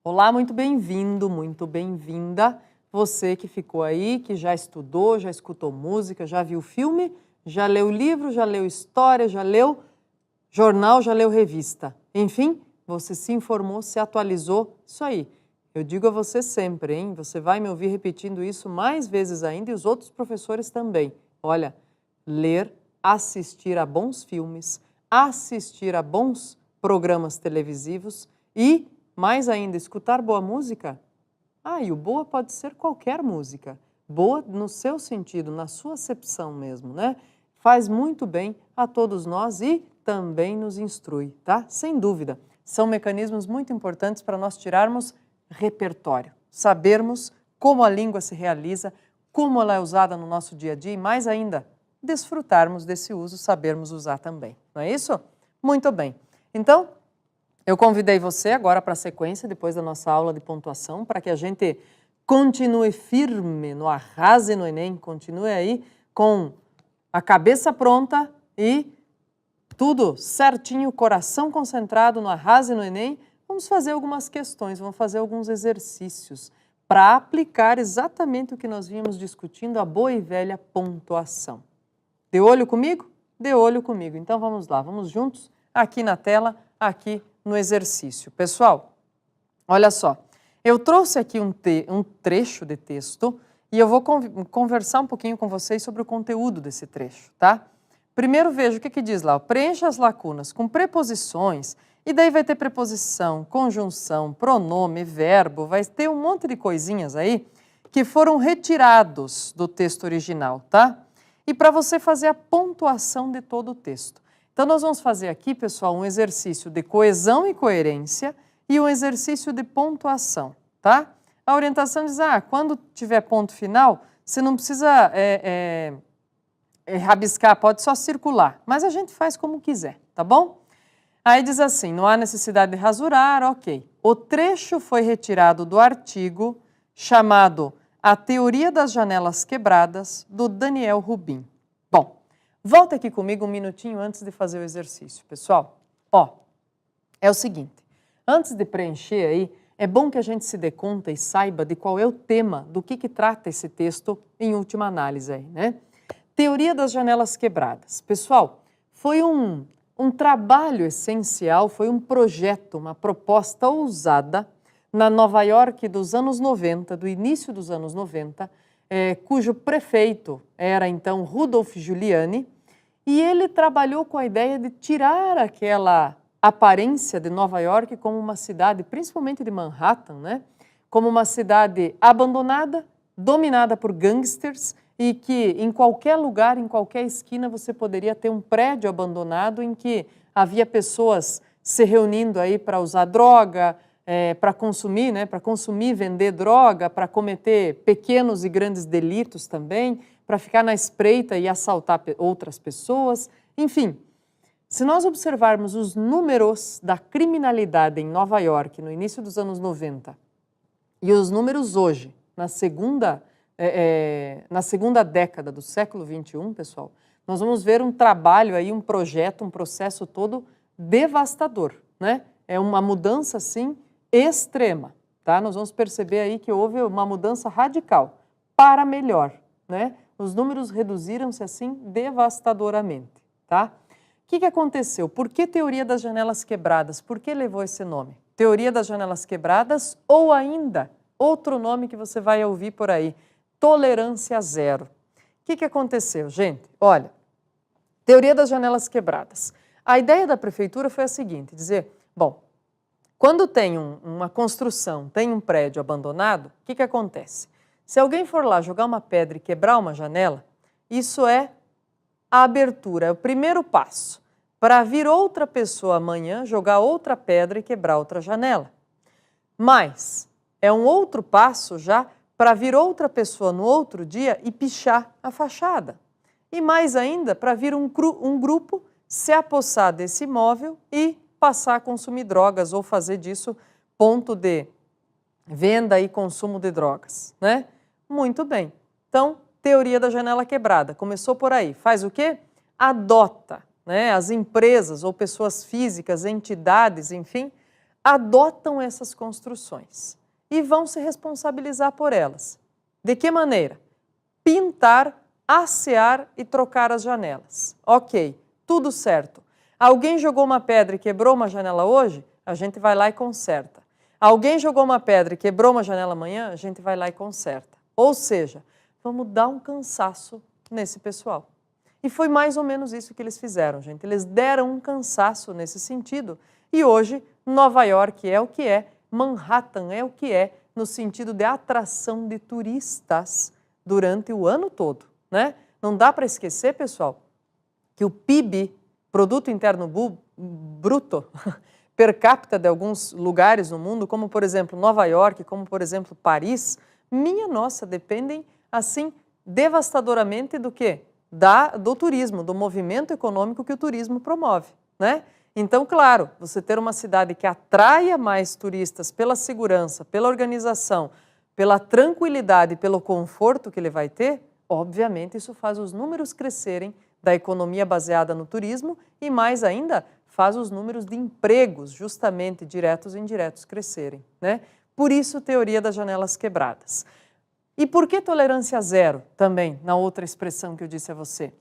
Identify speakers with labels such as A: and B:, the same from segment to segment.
A: Olá, muito bem-vindo, muito bem-vinda. Você que ficou aí, que já estudou, já escutou música, já viu filme, já leu livro, já leu história, já leu jornal, já leu revista. Enfim, você se informou, se atualizou. Isso aí. Eu digo a você sempre, hein? Você vai me ouvir repetindo isso mais vezes ainda e os outros professores também. Olha, ler, assistir a bons filmes, assistir a bons programas televisivos e, mais ainda, escutar boa música. E o boa pode ser qualquer música. Boa no seu sentido, na sua acepção mesmo, né? Faz muito bem a todos nós e também nos instrui, tá? Sem dúvida. São mecanismos muito importantes para nós tirarmos repertório, sabermos como a língua se realiza, como ela é usada no nosso dia a dia e, mais ainda, desfrutarmos desse uso, sabermos usar também. Não é isso? Muito bem. Então, eu convidei você agora para a sequência, depois da nossa aula de pontuação, para que a gente continue firme no Arrase no Enem, continue aí com a cabeça pronta e tudo certinho, coração concentrado no Arrase no Enem. Vamos fazer algumas questões, vamos fazer alguns exercícios para aplicar exatamente o que nós vínhamos discutindo, a boa e velha pontuação. De olho comigo? De olho comigo. Então vamos lá, vamos juntos aqui na tela, aqui no exercício. Pessoal, olha só, eu trouxe aqui um trecho de texto e eu vou conversar um pouquinho com vocês sobre o conteúdo desse trecho, tá? Primeiro veja o que diz lá, preencha as lacunas com preposições e daí vai ter preposição, conjunção, pronome, verbo, vai ter um monte de coisinhas aí que foram retirados do texto original, tá? E para você fazer a pontuação de todo o texto. Então, nós vamos fazer aqui, pessoal, um exercício de coesão e coerência e um exercício de pontuação, tá? A orientação diz, quando tiver ponto final, você não precisa rabiscar, pode só circular, mas a gente faz como quiser, tá bom? Aí diz assim, não há necessidade de rasurar, ok. O trecho foi retirado do artigo chamado A Teoria das Janelas Quebradas, do Daniel Rubin. Bom, volta aqui comigo um minutinho antes de fazer o exercício, pessoal. É o seguinte, antes de preencher aí, é bom que a gente se dê conta e saiba de qual é o tema, do que trata esse texto em última análise aí, né? Teoria das Janelas Quebradas. Pessoal, foi um trabalho essencial, foi um projeto, uma proposta ousada na Nova York dos anos 90, do início dos anos 90, cujo prefeito era então Rudolph Giuliani, e ele trabalhou com a ideia de tirar aquela aparência de Nova York como uma cidade, principalmente de Manhattan, né? Como uma cidade abandonada, dominada por gangsters, e que em qualquer lugar, em qualquer esquina, você poderia ter um prédio abandonado em que havia pessoas se reunindo aí para usar droga, para consumir, né? Para consumir, vender droga, para cometer pequenos e grandes delitos também, para ficar na espreita e assaltar outras pessoas. Enfim, se nós observarmos os números da criminalidade em Nova York no início dos anos 90 e os números hoje, na segunda década do século XXI, pessoal, nós vamos ver um trabalho aí, um projeto, um processo todo devastador, né? É uma mudança, assim, extrema, tá? Nós vamos perceber aí que houve uma mudança radical para melhor, né? Os números reduziram-se, assim, devastadoramente, tá? O que aconteceu? Por que Teoria das Janelas Quebradas? Por que levou esse nome? Teoria das Janelas Quebradas ou ainda outro nome que você vai ouvir por aí, tolerância zero. O que aconteceu, gente? Olha, Teoria das Janelas Quebradas. A ideia da prefeitura foi a seguinte, dizer, bom, quando tem uma construção, tem um prédio abandonado, o que acontece? Se alguém for lá jogar uma pedra e quebrar uma janela, isso é a abertura, é o primeiro passo para vir outra pessoa amanhã jogar outra pedra e quebrar outra janela. Mas é um outro passo já para vir outra pessoa no outro dia e pichar a fachada. E mais ainda, para vir um grupo se apossar desse imóvel e passar a consumir drogas ou fazer disso ponto de venda e consumo de drogas, né? Muito bem. Então, Teoria da Janela Quebrada. Começou por aí. Faz o quê? Adota, né? As empresas ou pessoas físicas, entidades, enfim, adotam essas construções e vão se responsabilizar por elas. De que maneira? Pintar, assear e trocar as janelas. Ok, tudo certo. Alguém jogou uma pedra e quebrou uma janela hoje? A gente vai lá e conserta. Alguém jogou uma pedra e quebrou uma janela amanhã? A gente vai lá e conserta. Ou seja, vamos dar um cansaço nesse pessoal. E foi mais ou menos isso que eles fizeram, gente. Eles deram um cansaço nesse sentido. E hoje, Nova York é o que é, Manhattan é o que é, no sentido de atração de turistas durante o ano todo, né? Não dá para esquecer, pessoal, que o PIB, Produto Interno Bruto, per capita de alguns lugares no mundo, como por exemplo Nova York, como por exemplo Paris, minha nossa, dependem assim devastadoramente do quê? Do turismo, do movimento econômico que o turismo promove, né? Então, claro, você ter uma cidade que atraia mais turistas pela segurança, pela organização, pela tranquilidade e pelo conforto que ele vai ter, obviamente isso faz os números crescerem da economia baseada no turismo e mais ainda faz os números de empregos, justamente diretos e indiretos, crescerem, né? Por isso, teoria das janelas quebradas. E por que tolerância zero também, na outra expressão que eu disse a você?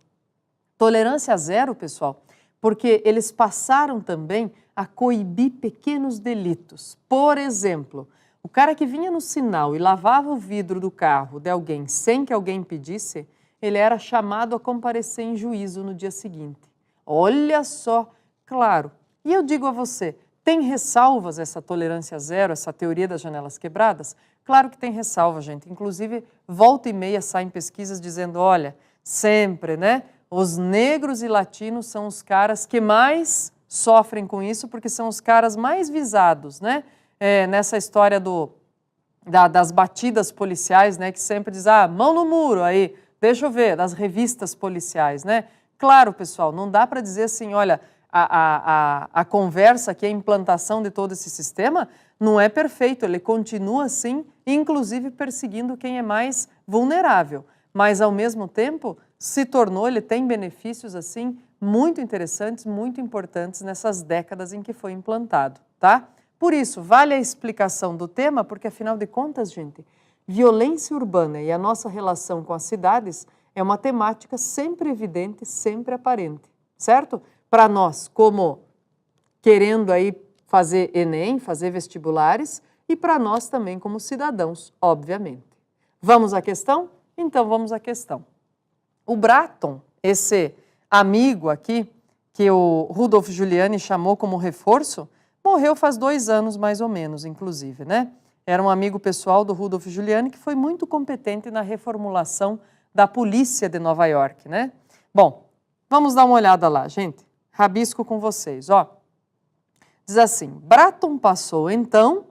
A: Tolerância zero, pessoal, porque eles passaram também a coibir pequenos delitos. Por exemplo, o cara que vinha no sinal e lavava o vidro do carro de alguém sem que alguém pedisse, ele era chamado a comparecer em juízo no dia seguinte. Olha só, claro. E eu digo a você, tem ressalvas essa tolerância zero, essa teoria das janelas quebradas? Claro que tem ressalva, gente. Inclusive, volta e meia saem pesquisas dizendo, olha, sempre, né? Os negros e latinos são os caras que mais sofrem com isso, porque são os caras mais visados, né? Nessa história das batidas policiais, né? Que sempre diz, mão no muro, aí, deixa eu ver, das revistas policiais, né? Claro, pessoal, não dá para dizer assim, olha, a conversa aqui, a implantação de todo esse sistema não é perfeito, ele continua assim, inclusive perseguindo quem é mais vulnerável, mas ao mesmo tempo se tornou, ele tem benefícios assim muito interessantes, muito importantes nessas décadas em que foi implantado, tá? Por isso, vale a explicação do tema, porque afinal de contas, gente, violência urbana e a nossa relação com as cidades é uma temática sempre evidente, sempre aparente, certo? Para nós, como querendo aí fazer Enem, fazer vestibulares, e para nós também como cidadãos, obviamente. Vamos à questão? Então vamos à questão. O Bratton, esse amigo aqui, que o Rudolf Giuliani chamou como reforço, morreu faz 2 anos mais ou menos, inclusive, né? Era um amigo pessoal do Rudolf Giuliani que foi muito competente na reformulação da polícia de Nova York, né? Bom, vamos dar uma olhada lá, gente. Rabisco com vocês, ó. Diz assim, Bratton passou, então,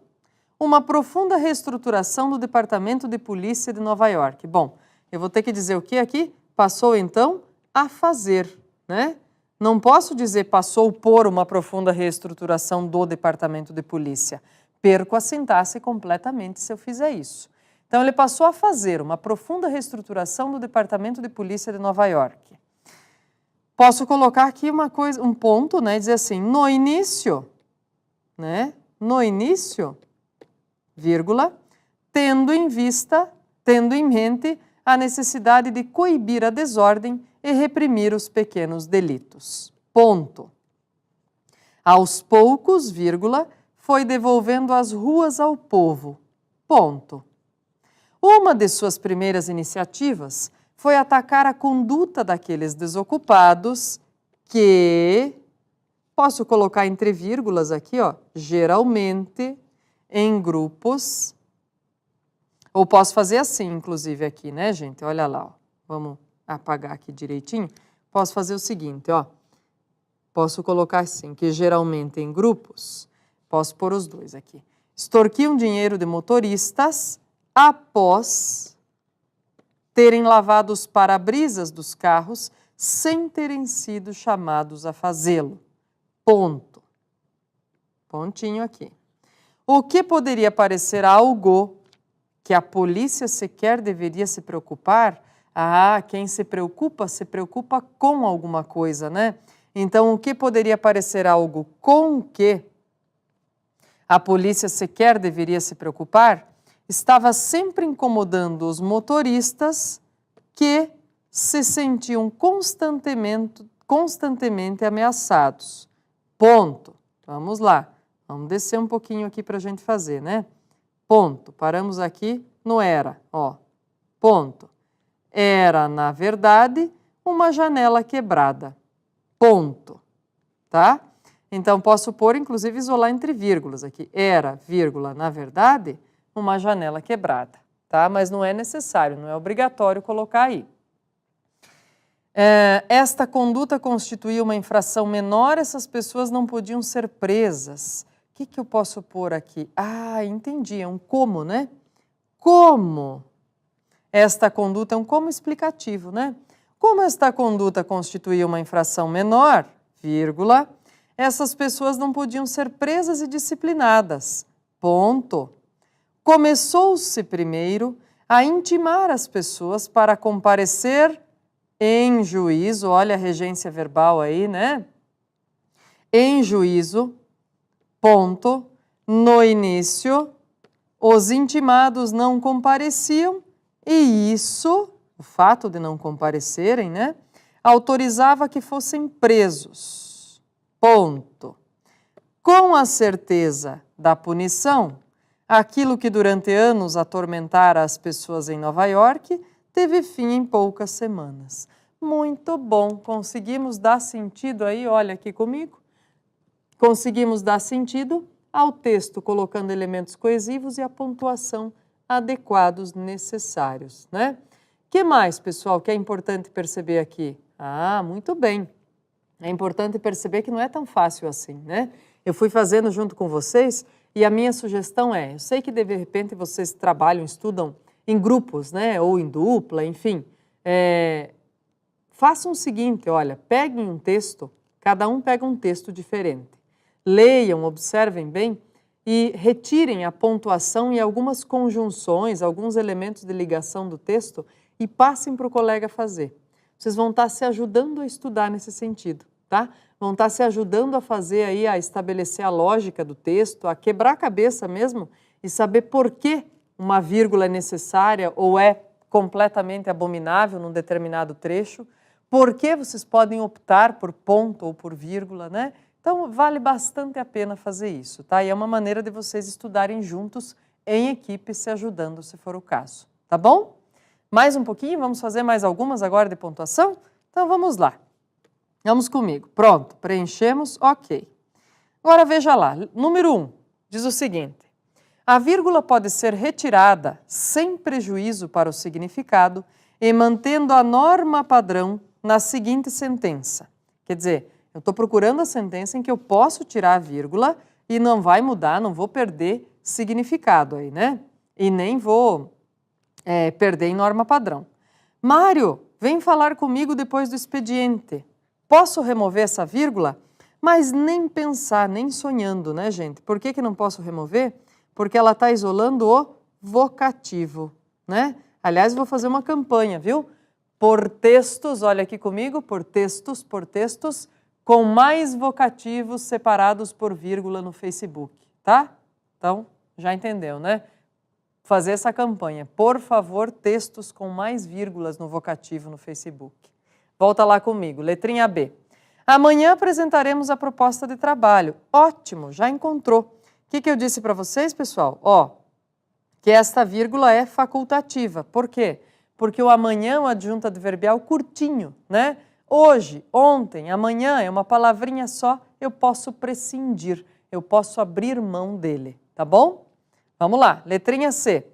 A: uma profunda reestruturação do Departamento de Polícia de Nova York. Bom, eu vou ter que dizer o que aqui? Passou, então, a fazer, né? Não posso dizer passou por uma profunda reestruturação do Departamento de Polícia. Perco a sintaxe completamente se eu fizer isso. Então, ele passou a fazer uma profunda reestruturação do Departamento de Polícia de Nova York. Posso colocar aqui uma coisa, um ponto, né? Dizer assim, no início, né? No início, vírgula, tendo em mente a necessidade de coibir a desordem e reprimir os pequenos delitos. Ponto. Aos poucos, vírgula, foi devolvendo as ruas ao povo. Ponto. Uma de suas primeiras iniciativas foi atacar a conduta daqueles desocupados que, posso colocar entre vírgulas aqui, ó, geralmente em grupos, ou posso fazer assim, inclusive aqui, né, gente? Olha lá, ó. Vamos apagar aqui direitinho. Posso fazer o seguinte, ó. Posso colocar assim, que geralmente em grupos, posso pôr os dois aqui. Extorquiam dinheiro de motoristas após terem lavado os para-brisas dos carros sem terem sido chamados a fazê-lo. Ponto. Pontinho aqui. O que poderia parecer algo que a polícia sequer deveria se preocupar? Quem se preocupa com alguma coisa, né? Então, o que poderia parecer algo com que A polícia sequer deveria se preocupar, estava sempre incomodando os motoristas que se sentiam constantemente ameaçados. Ponto. Vamos lá. Vamos descer um pouquinho aqui para a gente fazer, né? Ponto. Paramos aqui no era. Ó. Ponto. Era, na verdade, uma janela quebrada. Ponto. Tá? Então, posso pôr, inclusive, isolar entre vírgulas aqui. Era, vírgula, na verdade, uma janela quebrada. Tá? Mas não é necessário, não é obrigatório colocar aí. Esta conduta constituía uma infração menor, essas pessoas não podiam ser presas. O que eu posso pôr aqui? Ah, entendi, é um como, né? Como? Esta conduta é um como explicativo, né? Como esta conduta constituía uma infração menor, vírgula, essas pessoas não podiam ser presas e disciplinadas. Ponto. Começou-se primeiro a intimar as pessoas para comparecer em juízo, olha a regência verbal aí, né? Em juízo, ponto, no início, os intimados não compareciam e isso, o fato de não comparecerem, né, autorizava que fossem presos, ponto. Com a certeza da punição, aquilo que durante anos atormentara as pessoas em Nova York teve fim em poucas semanas. Muito bom, conseguimos dar sentido aí, olha aqui comigo, conseguimos dar sentido ao texto, colocando elementos coesivos e a pontuação adequados necessários, né? Que mais, pessoal, que é importante perceber aqui? Ah, muito bem. É importante perceber que não é tão fácil assim, né? Eu fui fazendo junto com vocês e a minha sugestão é, eu sei que de repente vocês trabalham, estudam em grupos, né, ou em dupla, enfim, façam o seguinte, olha, peguem um texto, cada um pega um texto diferente, leiam, observem bem e retirem a pontuação e algumas conjunções, alguns elementos de ligação do texto e passem para o colega fazer. Vocês vão estar se ajudando a estudar nesse sentido, tá? Vão estar se ajudando a fazer aí, a estabelecer a lógica do texto, a quebrar a cabeça mesmo e saber por que uma vírgula é necessária ou é completamente abominável num determinado trecho, por que vocês podem optar por ponto ou por vírgula, né? Então, vale bastante a pena fazer isso, tá? E é uma maneira de vocês estudarem juntos, em equipe, se ajudando, se for o caso, tá bom? Mais um pouquinho, vamos fazer mais algumas agora de pontuação? Então, vamos lá. Vamos comigo. Pronto, preenchemos, ok. Agora, veja lá, número 1, diz o seguinte. A vírgula pode ser retirada sem prejuízo para o significado e mantendo a norma padrão na seguinte sentença. Quer dizer, eu estou procurando a sentença em que eu posso tirar a vírgula e não vai mudar, não vou perder significado aí, né? E nem vou perder em norma padrão. Mário, vem falar comigo depois do expediente. Posso remover essa vírgula? Mas nem pensar, nem sonhando, né, gente? Por que não posso remover? Porque ela está isolando o vocativo, né? Aliás, vou fazer uma campanha, viu? Por textos, olha aqui comigo, por textos, com mais vocativos separados por vírgula no Facebook, tá? Então, já entendeu, né? Fazer essa campanha. Por favor, textos com mais vírgulas no vocativo no Facebook. Volta lá comigo, letrinha B. Amanhã apresentaremos a proposta de trabalho. Ótimo, já encontrou. O que eu disse para vocês, pessoal? Ó, que esta vírgula é facultativa. Por quê? Porque o amanhã é um adjunto adverbial curtinho, né? Hoje, ontem, amanhã é uma palavrinha só, eu posso prescindir, eu posso abrir mão dele, tá bom? Vamos lá, letrinha C.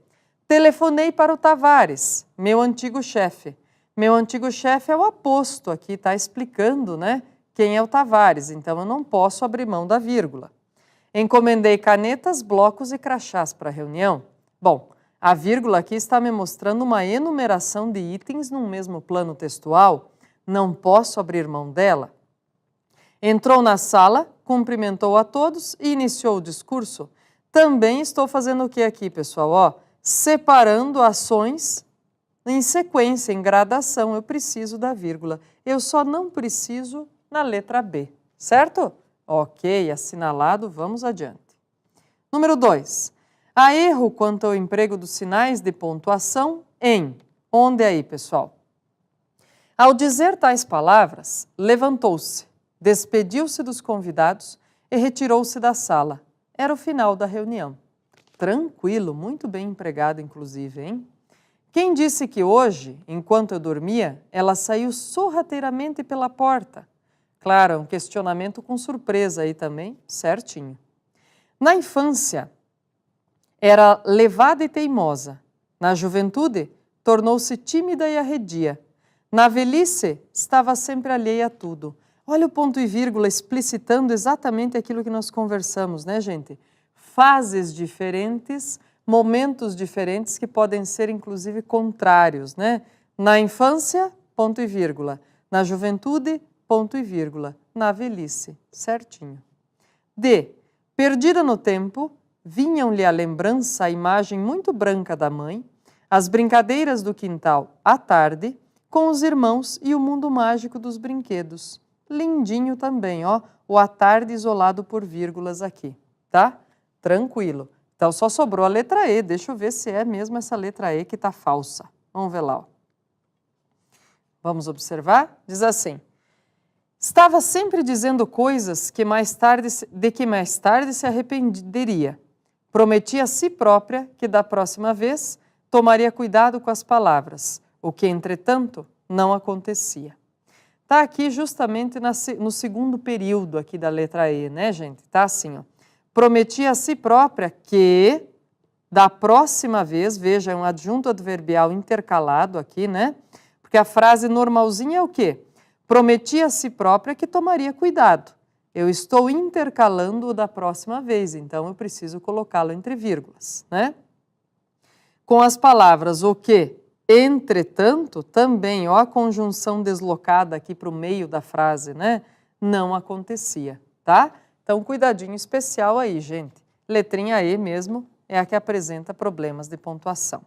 A: Telefonei para o Tavares, meu antigo chefe. Meu antigo chefe é o aposto aqui, está explicando, né, quem é o Tavares, então eu não posso abrir mão da vírgula. Encomendei canetas, blocos e crachás para a reunião. Bom, a vírgula aqui está me mostrando uma enumeração de itens num mesmo plano textual. Não posso abrir mão dela. Entrou na sala, cumprimentou a todos e iniciou o discurso. Também estou fazendo o que aqui, pessoal? Ó, separando ações em sequência, em gradação. Eu preciso da vírgula. Eu só não preciso na letra B, certo? Ok, assinalado, vamos adiante. Número 2. Há erro quanto ao emprego dos sinais de pontuação em... Onde aí, pessoal? Ao dizer tais palavras, levantou-se, despediu-se dos convidados e retirou-se da sala. Era o final da reunião. Tranquilo, muito bem empregado, inclusive, hein? Quem disse que hoje, enquanto eu dormia, ela saiu sorrateiramente pela porta? Claro, um questionamento com surpresa aí também, certinho. Na infância, era levada e teimosa. Na juventude, tornou-se tímida e arredia. Na velhice, estava sempre alheia a tudo. Olha o ponto e vírgula explicitando exatamente aquilo que nós conversamos, né, gente? Fases diferentes, momentos diferentes que podem ser, inclusive, contrários, né? Na infância, ponto e vírgula. Na juventude, ponto e vírgula. Na velhice, certinho. D. Perdida no tempo, vinham-lhe à lembrança a imagem muito branca da mãe, as brincadeiras do quintal à tarde, com os irmãos e o mundo mágico dos brinquedos. Lindinho também, ó, o à tarde isolado por vírgulas aqui, tá? Tranquilo. Então só sobrou a letra E, deixa eu ver se é mesmo essa letra E que tá falsa. Vamos ver lá, ó. Vamos observar? Diz assim: estava sempre dizendo coisas de que mais tarde se arrependeria. Prometia a si própria que da próxima vez tomaria cuidado com as palavras, o que, entretanto, não acontecia. Está aqui justamente no segundo período aqui da letra E, né, gente? Tá assim, ó. Prometia a si própria que, da próxima vez, veja, é um adjunto adverbial intercalado aqui, né? Porque a frase normalzinha é o quê? Prometia a si própria que tomaria cuidado. Eu estou intercalando o da próxima vez, então eu preciso colocá-lo entre vírgulas, né? Com as palavras o que, entretanto, também, ó, a conjunção deslocada aqui para o meio da frase, né? Não acontecia, tá? Então, cuidadinho especial aí, gente. Letrinha E mesmo é a que apresenta problemas de pontuação.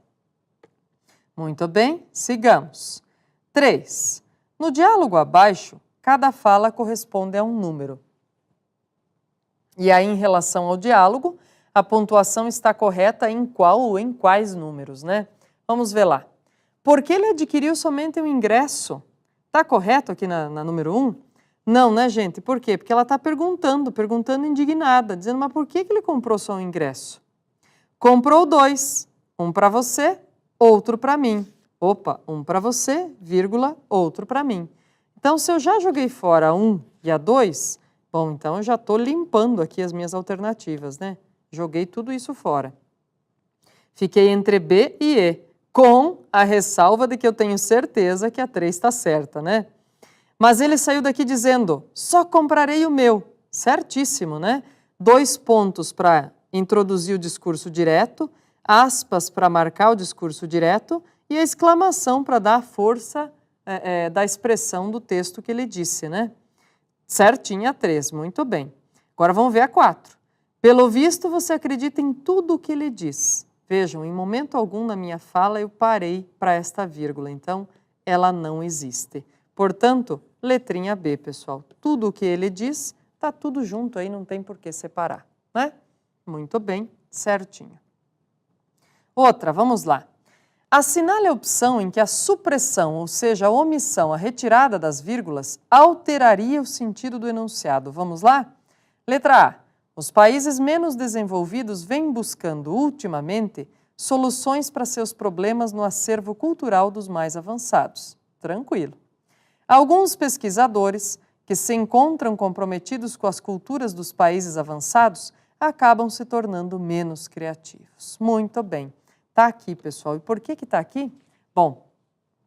A: Muito bem, sigamos. 3. No diálogo abaixo, cada fala corresponde a um número. E aí, em relação ao diálogo, a pontuação está correta em qual ou em quais números, né? Vamos ver lá. Porque ele adquiriu somente um ingresso? Está correto aqui na número 1? Não, né, gente? Por quê? Porque ela está perguntando indignada, dizendo, mas por que ele comprou só um ingresso? Comprou 2, um para você, outro para mim. Opa, um para você, vírgula, outro para mim. Então, se eu já joguei fora a 1 e a 2, bom, então eu já estou limpando aqui as minhas alternativas, né? Joguei tudo isso fora. Fiquei entre B e E, com a ressalva de que eu tenho certeza que a 3 está certa, né? Mas ele saiu daqui dizendo, só comprarei o meu. Certíssimo, né? 2 pontos para introduzir o discurso direto, aspas para marcar o discurso direto e a exclamação para dar a força da expressão do texto que ele disse, né? Certinho a 3, muito bem. Agora vamos ver a 4. Pelo visto, você acredita em tudo o que ele diz. Vejam, em momento algum na minha fala eu parei para esta vírgula, então ela não existe. Portanto, letrinha B, pessoal. Tudo o que ele diz, está tudo junto aí, não tem por que separar, né? Muito bem, certinho. Outra, vamos lá. Assinale a opção em que a supressão, ou seja, a omissão, a retirada das vírgulas, alteraria o sentido do enunciado. Vamos lá? Letra A. Os países menos desenvolvidos vêm buscando, ultimamente, soluções para seus problemas no acervo cultural dos mais avançados. Tranquilo. Alguns pesquisadores, que se encontram comprometidos com as culturas dos países avançados, acabam se tornando menos criativos. Muito bem. Está aqui, pessoal. E por que está aqui? Bom,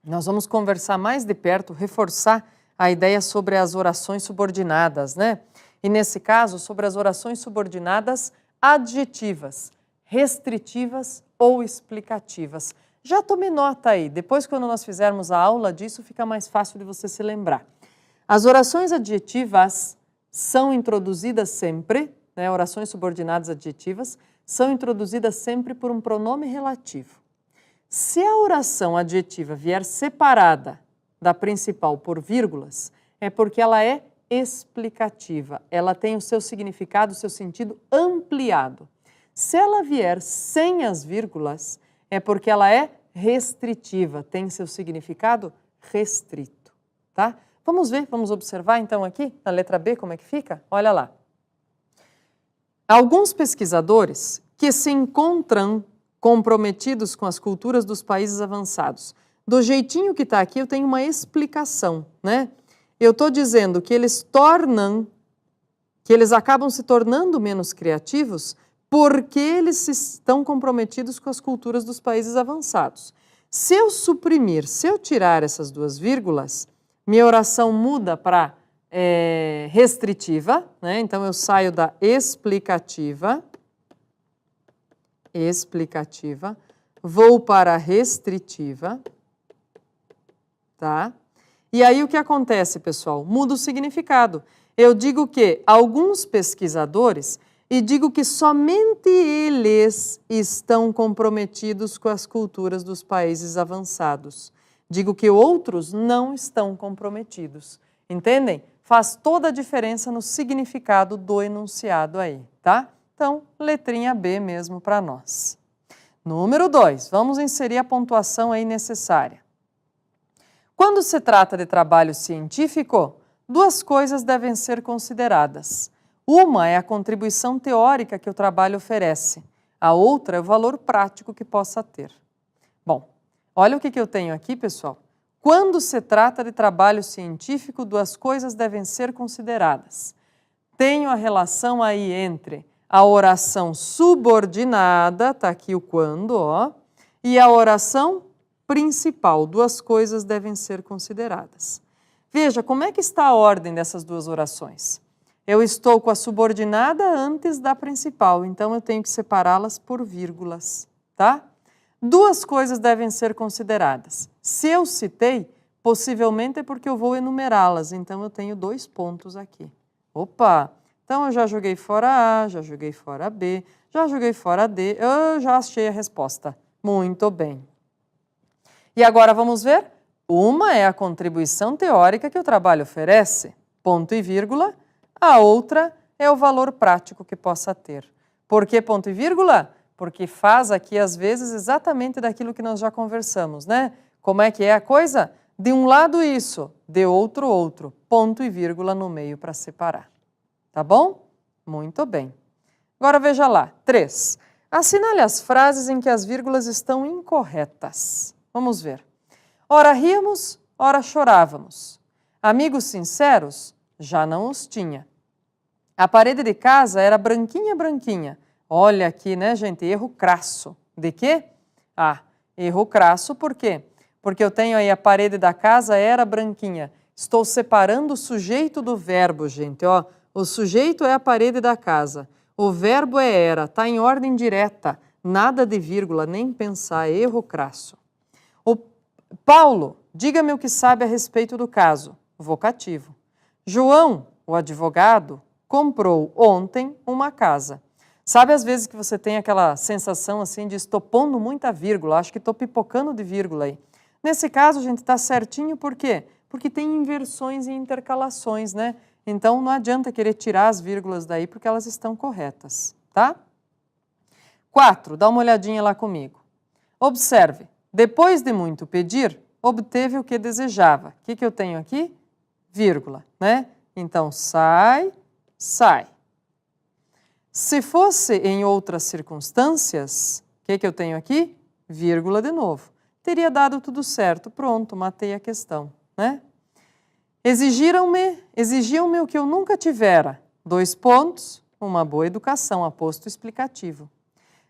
A: nós vamos conversar mais de perto, reforçar a ideia sobre as orações subordinadas, né? E nesse caso, sobre as orações subordinadas adjetivas, restritivas ou explicativas. Já tome nota aí, depois quando nós fizermos a aula disso, fica mais fácil de você se lembrar. As orações adjetivas são introduzidas sempre, né, orações subordinadas adjetivas, são introduzidas sempre por um pronome relativo. Se a oração adjetiva vier separada da principal por vírgulas, é porque ela é explicativa, ela tem o seu significado, o seu sentido ampliado. Se ela vier sem as vírgulas, é porque ela é restritiva, tem seu significado restrito, tá? Vamos ver, vamos observar então aqui na letra B como é que fica? Olha lá. Alguns pesquisadores que se encontram comprometidos com as culturas dos países avançados. Do jeitinho que está aqui, eu tenho uma explicação, né? Eu estou dizendo que eles acabam se tornando menos criativos porque eles estão comprometidos com as culturas dos países avançados. Se eu tirar essas duas vírgulas, minha oração muda para restritiva, né? Então eu saio da explicativa, vou para a restritiva, tá? E aí o que acontece, pessoal? Muda o significado. Eu digo que alguns pesquisadores, e digo que somente eles estão comprometidos com as culturas dos países avançados. Digo que outros não estão comprometidos. Entendem? Faz toda a diferença no significado do enunciado aí, tá? Então, letrinha B mesmo para nós. Número 2, vamos inserir a pontuação aí necessária. Quando se trata de trabalho científico, duas coisas devem ser consideradas. Uma é a contribuição teórica que o trabalho oferece, a outra é o valor prático que possa ter. Bom, olha o que eu tenho aqui, pessoal. Quando se trata de trabalho científico, duas coisas devem ser consideradas. Tenho a relação aí entre a oração subordinada, tá aqui o quando, ó, e a oração principal. Duas coisas devem ser consideradas. Veja, como é que está a ordem dessas duas orações? Eu estou com a subordinada antes da principal, então eu tenho que separá-las por vírgulas, tá? Duas coisas devem ser consideradas. Se eu citei, possivelmente é porque eu vou enumerá-las, então eu tenho 2 pontos aqui. Opa! Então eu já joguei fora A, já joguei fora B, já joguei fora D, eu já achei a resposta. Muito bem. E agora vamos ver? Uma é a contribuição teórica que o trabalho oferece, ponto e vírgula. A outra é o valor prático que possa ter. Por que ponto e vírgula? Porque faz aqui, às vezes, exatamente daquilo que nós já conversamos, né? Como é que é a coisa? De um lado isso, de outro outro. Ponto e vírgula no meio para separar. Tá bom? Muito bem. Agora veja lá. 3. Assinale as frases em que as vírgulas estão incorretas. Vamos ver. Ora ríamos, ora chorávamos. Amigos sinceros, já não os tinha. A parede de casa era branquinha, branquinha. Olha aqui, né, gente? Erro crasso. De quê? Ah, erro crasso por quê? Porque eu tenho aí a parede da casa era branquinha. Estou separando o sujeito do verbo, gente. Ó, o sujeito é a parede da casa. O verbo é era. Está em ordem direta. Nada de vírgula, nem pensar. Erro crasso. O Paulo, diga-me o que sabe a respeito do caso. Vocativo. João, o advogado, comprou ontem uma casa. Sabe às vezes que você tem aquela sensação assim de estou pondo muita vírgula, acho que estou pipocando de vírgula aí. Nesse caso, a gente está certinho por quê? Porque tem inversões e intercalações, né? Então não adianta querer tirar as vírgulas daí porque elas estão corretas, tá? 4, dá uma olhadinha lá comigo. Observe, depois de muito pedir, obteve o que desejava. O que eu tenho aqui? Vírgula, né? Então, sai, sai. Se fosse em outras circunstâncias, o que eu tenho aqui? Vírgula de novo. Teria dado tudo certo. Pronto, matei a questão, né? Exigiam-me o que eu nunca tivera. 2 pontos, uma boa educação, aposto explicativo.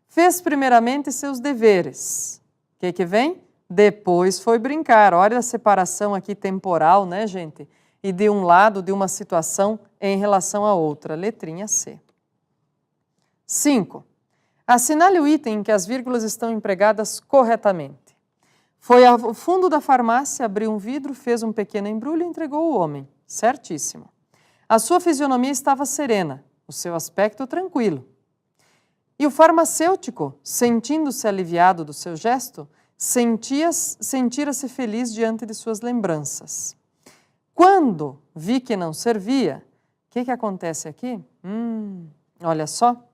A: Fez primeiramente seus deveres. O que vem? Depois foi brincar. Olha a separação aqui temporal, né, gente? E de um lado, de uma situação em relação à outra. Letrinha C. 5. Assinale o item em que as vírgulas estão empregadas corretamente. Foi ao fundo da farmácia, abriu um vidro, fez um pequeno embrulho e entregou ao homem. Certíssimo. A sua fisionomia estava serena, o seu aspecto tranquilo. E o farmacêutico, sentindo-se aliviado do seu gesto, sentira-se feliz diante de suas lembranças. Quando vi que não servia, o que acontece aqui? Olha só.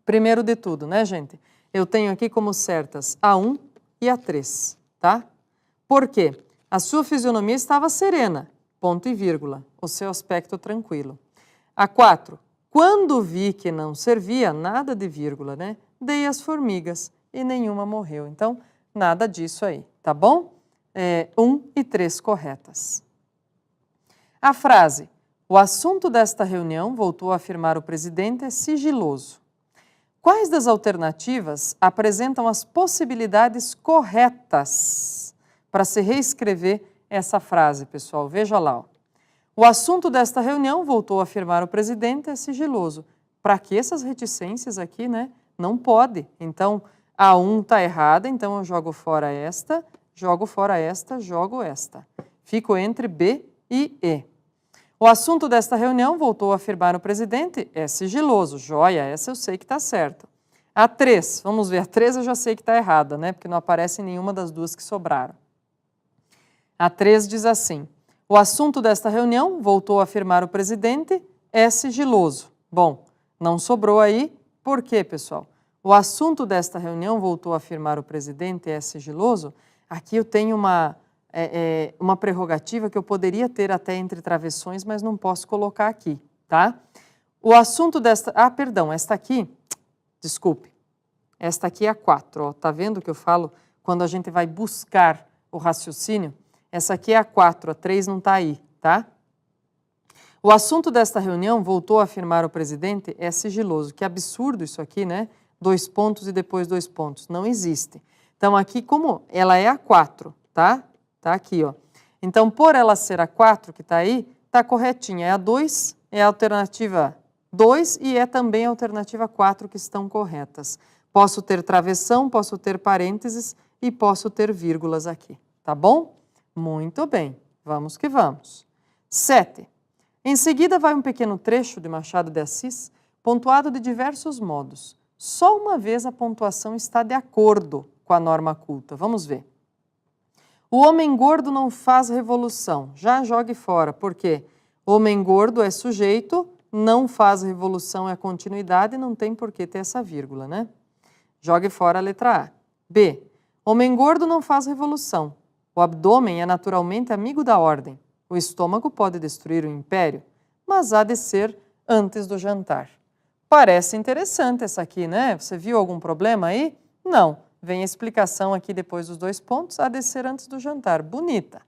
A: Primeiro de tudo, né, gente? Eu tenho aqui como certas a 1 e a 3, tá? Por quê? A sua fisionomia estava serena, ponto e vírgula, o seu aspecto tranquilo. A 4, quando vi que não servia, nada de vírgula, né? Dei às formigas e nenhuma morreu. Então, nada disso aí, tá bom? 1 e 3 corretas. A frase, o assunto desta reunião, voltou a afirmar o presidente, é sigiloso. Quais das alternativas apresentam as possibilidades corretas para se reescrever essa frase, pessoal? Veja lá. Ó. O assunto desta reunião, voltou a afirmar o presidente, é sigiloso. Para que essas reticências aqui, né? Não pode. Então, a 1 está errada, então eu jogo fora esta, jogo fora esta, jogo esta. Fico entre B e E. O assunto desta reunião, voltou a afirmar o presidente, é sigiloso. Joia, essa eu sei que está certa. A 3, vamos ver, a 3 eu já sei que está errada, né? Porque não aparece nenhuma das duas que sobraram. A 3 diz assim, o assunto desta reunião, voltou a afirmar o presidente, é sigiloso. Bom, não sobrou aí, por quê, pessoal? O assunto desta reunião, voltou a afirmar o presidente, é sigiloso. Aqui eu tenho uma prerrogativa que eu poderia ter até entre travessões, mas não posso colocar aqui, tá? O assunto desta... Ah, perdão, esta aqui, desculpe, esta aqui é a 4, ó, tá vendo que eu falo quando a gente vai buscar o raciocínio? Essa aqui é a 4, a 3 não tá aí, tá? O assunto desta reunião, voltou a afirmar o presidente, é sigiloso. Que absurdo isso aqui, né? 2 pontos e depois 2 pontos. Não existe. Então, aqui, como ela é a 4, tá? Tá aqui, ó. Então, por ela ser a 4 que tá aí, tá corretinha. É a 2, é a alternativa 2 e é também a alternativa 4 que estão corretas. Posso ter travessão, posso ter parênteses e posso ter vírgulas aqui. Tá bom? Muito bem. Vamos que vamos. 7. Em seguida, vai um pequeno trecho de Machado de Assis, pontuado de diversos modos. Só uma vez a pontuação está de acordo com a norma culta. Vamos ver. O homem gordo não faz revolução. Já jogue fora. Por quê? Homem gordo é sujeito, não faz revolução é continuidade, não tem por que ter essa vírgula, né? Jogue fora a letra A. B. Homem gordo não faz revolução. O abdômen é naturalmente amigo da ordem. O estômago pode destruir o império, mas há de ser antes do jantar. Parece interessante essa aqui, né? Você viu algum problema aí? Não. Vem a explicação aqui depois dos 2 pontos, há de ser antes do jantar. Bonita.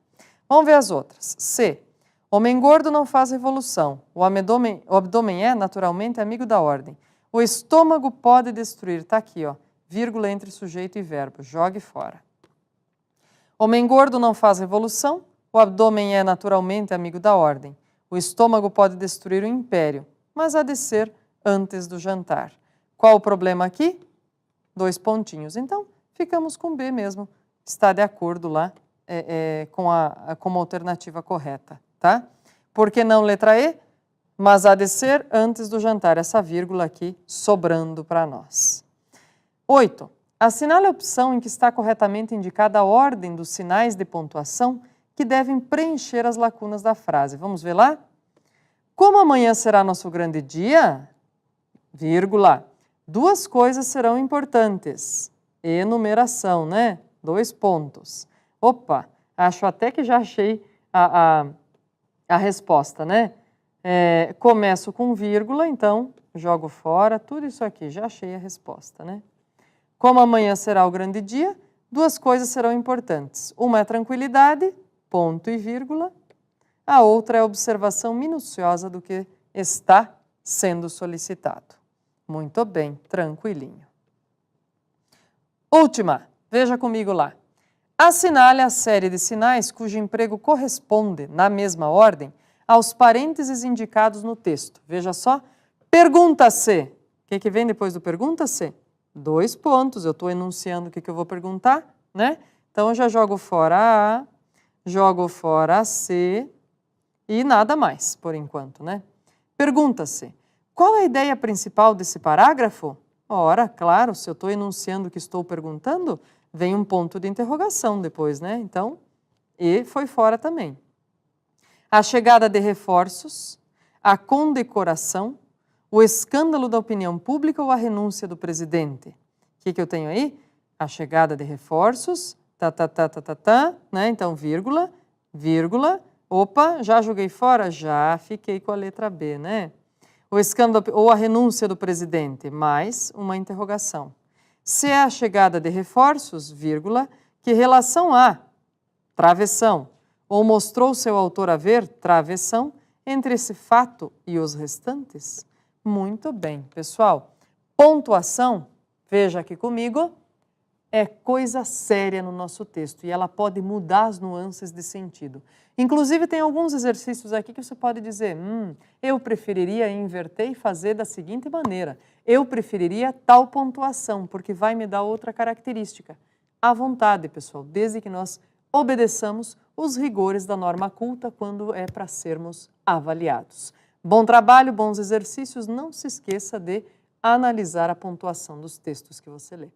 A: Vamos ver as outras. C. Homem gordo não faz revolução. O abdômen é naturalmente amigo da ordem. O estômago pode destruir. Está aqui, ó. Vírgula entre sujeito e verbo. Jogue fora. Homem gordo não faz revolução. O abdômen é naturalmente amigo da ordem. O estômago pode destruir o império, mas há de ser antes do jantar. Qual o problema aqui? 2 pontinhos. Então, ficamos com B mesmo. Está de acordo lá com a alternativa correta, tá? Por que não letra E? Mas há de ser antes do jantar. Essa vírgula aqui sobrando para nós. 8. Assinale a opção em que está corretamente indicada a ordem dos sinais de pontuação que devem preencher as lacunas da frase. Vamos ver lá? Como amanhã será nosso grande dia, vírgula, 2 coisas serão importantes. Enumeração, né? 2 pontos. Opa, acho até que já achei a resposta, né? Começo com vírgula, então jogo fora tudo isso aqui. Já achei a resposta, né? Como amanhã será o grande dia, 2 coisas serão importantes. Uma é tranquilidade, ponto e vírgula. A outra é a observação minuciosa do que está sendo solicitado. Muito bem, tranquilinho. Última, veja comigo lá. Assinale a série de sinais cujo emprego corresponde, na mesma ordem, aos parênteses indicados no texto. Veja só, pergunta-se. O que vem depois do pergunta-se? 2 pontos, eu estou enunciando o que eu vou perguntar, né? Então, eu já jogo fora a A, jogo fora a C e nada mais, por enquanto, né? Pergunta-se, qual é a ideia principal desse parágrafo? Ora, claro, se eu estou enunciando o que estou perguntando, vem um ponto de interrogação depois, né? Então, E foi fora também. A chegada de reforços, a condecoração, O escândalo da opinião pública ou a renúncia do presidente? O que eu tenho aí? A chegada de reforços, né? Então, vírgula, vírgula. Opa, já joguei fora? Já fiquei com a letra B, né? O escândalo ou a renúncia do presidente, mais uma interrogação. Se é a chegada de reforços, vírgula, que relação há, travessão, ou mostrou seu autor haver, travessão, entre esse fato e os restantes? Muito bem, pessoal. Pontuação, veja aqui comigo, é coisa séria no nosso texto e ela pode mudar as nuances de sentido. Inclusive, tem alguns exercícios aqui que você pode dizer, eu preferiria inverter e fazer da seguinte maneira. Eu preferiria tal pontuação, porque vai me dar outra característica. À vontade, pessoal, desde que nós obedeçamos os rigores da norma culta quando é para sermos avaliados. Bom trabalho, bons exercícios. Não se esqueça de analisar a pontuação dos textos que você lê.